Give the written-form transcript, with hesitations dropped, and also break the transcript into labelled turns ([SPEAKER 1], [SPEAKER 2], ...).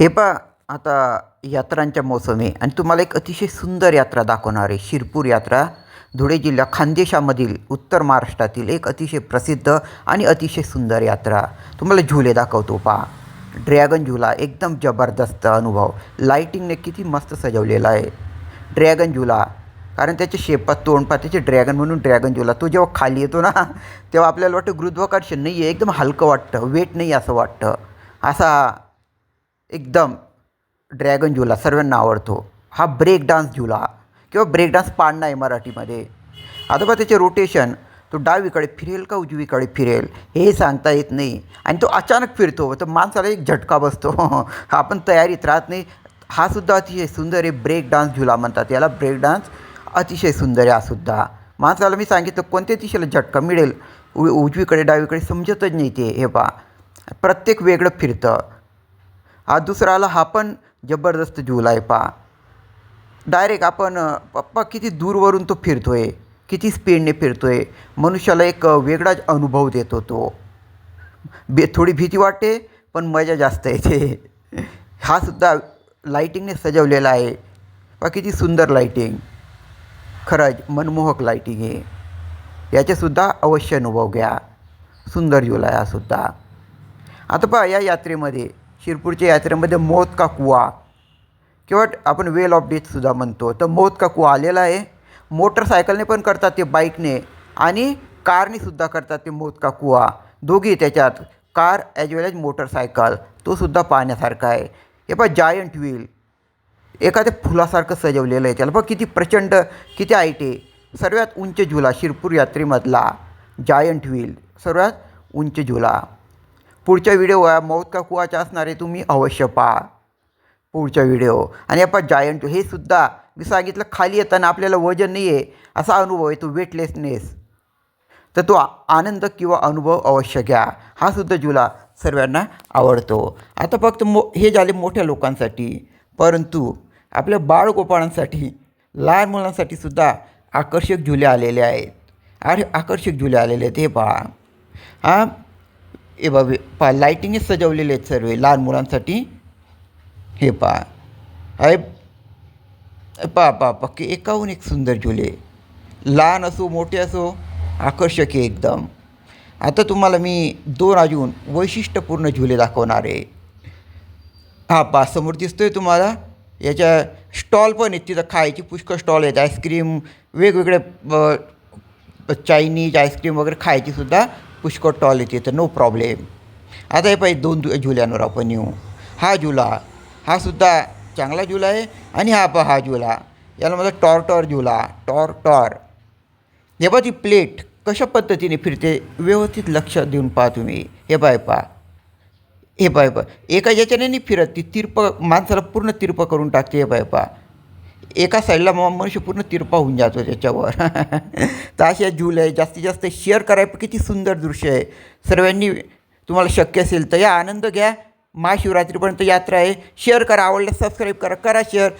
[SPEAKER 1] हे पहा आता यात्रांच्या मोसम आहे आणि तुम्हाला एक अतिशय सुंदर यात्रा दाखवणार आहे. शिरपूर यात्रा धुळे जिल्हा खानदेशामधील उत्तर महाराष्ट्रातील एक अतिशय प्रसिद्ध आणि अतिशय सुंदर यात्रा. तुम्हाला झुले दाखवतो पहा. ड्रॅगन झुला एकदम जबरदस्त अनुभव. लाईटिंगने किती मस्त सजवलेला आहे ड्रॅगन झुला. कारण त्याच्या शेपात तोंड पहा, त्याचे ड्रॅगन म्हणून ड्रॅगन झुला. तो जेव्हा खाली येतो ना तेव्हा आपल्याला वाटतं गुरुत्वाकर्षण नाही आहे, एकदम हलकं वाटतं, वेट नाही असं वाटतं. असा एकदम ड्रॅगन झुला सर्वांना आवडतो. हा ब्रेक डान्स झुला किंवा ब्रेक डान्स पाळणा आहे मराठीमध्ये. आता बघा त्याचे रोटेशन, तो डावीकडे फिरेल का उजवीकडे फिरेल हे सांगता येत नाही आणि तो अचानक फिरतो तर माणसाला एक झटका बसतो. आपण तयारीत राहत नाही. हा सुद्धा अतिशय सुंदर आहे. ब्रेक डान्स झुला म्हणतात याला. ब्रेक डान्स अतिशय सुंदर आहे. हा सुद्धा माणसाला मी सांगितलं कोणत्या दिशेला झटका मिळेल, उजवीकडे डावीकडे समजतच नाही ते. हे पहा प्रत्येक वेगळं फिरतं. हा दुसरा आला, हा पण जबरदस्त झुला आहे पहा. डायरेक्ट आपण पप्पा किती दूरवरून तो फिरतो आहे, किती स्पीडने फिरतो आहे. मनुष्याला एक वेगळाच अनुभव देतो तो. थोडी भीती वाटते पण मजा जास्त येते. हा सुद्धा लाईटिंगने सजवलेला आहे पहा, किती सुंदर लाईटिंग. खरंच मनमोहक लाईटिंग आहे. याचेसुद्धा अवश्य अनुभव घ्या. सुंदर झुला आहे हा सुद्धा. आता पहा या यात्रेमध्ये, शिरपूरच्या यात्रेमध्ये मौत का कुआ किंवा आपण वेल ऑफ डेथसुद्धा म्हणतो, तर मौत का कुआ आलेला आहे. मोटरसायकलने पण करतात ते, बाईकने आणि कारनेसुद्धा करतात ते मौत का कुआ. दोघी त्याच्यात, कार ॲज वेल ॲज मोटरसायकल. तो सुद्धा पाहण्यासारखा आहे. हे पहा जायंट व्हील एखाद्या फुलासारखं सजवलेलं आहे. त्याला बघ किती प्रचंड, किती हाईट आहे. सर्वात उंच झुला शिरपूर यात्रेमधला जायंट व्हील, सर्वात उंच झुला. पुढच्या व्हिडिओ मौत का कुआचा असणार आहे, तुम्ही अवश्य पहा पुढचा व्हिडिओ. आणि आपण जायंट हे सुद्धा मी सांगितलं, खाली येताना आपल्याला वजन नाही आहे असा अनुभव आहे तो, वेटलेसनेस. तर तो आनंद किंवा अनुभव अवश्य घ्या. हा सुद्धा झुला सर्वांना आवडतो. आता फक्त हे झाले मोठ्या लोकांसाठी, परंतु आपल्या बाळगोपाळांसाठी, लहान मुलांसाठी सुद्धा आकर्षक झुले आलेले आहेत. आकर्षक झुले आलेले आहेत. हे पहा, हां हे बाबी पहा, लाईटिंगने सजवलेले आहेत सर्व लहान मुलांसाठी. हे पहा, आहे पहा पहा पक्के एकाहून एक सुंदर झुले. लहान असो मोठे असो आकर्षक आहे एकदम. आता तुम्हाला मी दोन अजून वैशिष्ट्यपूर्ण झुले दाखवणार आहे. हा पहा समोर दिसतोय तुम्हाला, याच्या स्टॉल पण आहेत. तिथं खायची पुष्कळ स्टॉल आहेत. आईस्क्रीम वेगवेगळे चायनीज आईस्क्रीम वगैरे खायचीसुद्धा पुष्कळ स्टॉल येते, तर नो प्रॉब्लेम. आता हे पाहिजे दोन झुल्यांवर आपण येऊ. हा झुला, हा सुद्धा चांगला झुला आहे. आणि हा पहा हा झुला, याला मला टॉर झुला, टॉर. हे पहा ती प्लेट कशा पद्धतीने फिरते, व्यवस्थित लक्ष देऊन पहा तुम्ही. हे पहा एका याच्याने नाही फिरत, ती तिरप माणसाला पूर्ण तिरपं करून टाकते. हे पहा एका साईडला मनुष्य पूर्ण तिरपा होऊन जातो त्याच्यावर. तर अशा झुले जास्तीत जास्त शेअर करायला. किती सुंदर दृश्य आहे. सर्वांनी तुम्हाला शक्य असेल तर या आनंद घ्या. महाशिवरात्रीपर्यंत यात्रा आहे. शेअर करा, आवडल्यास सबस्क्राईब करा, शेअर.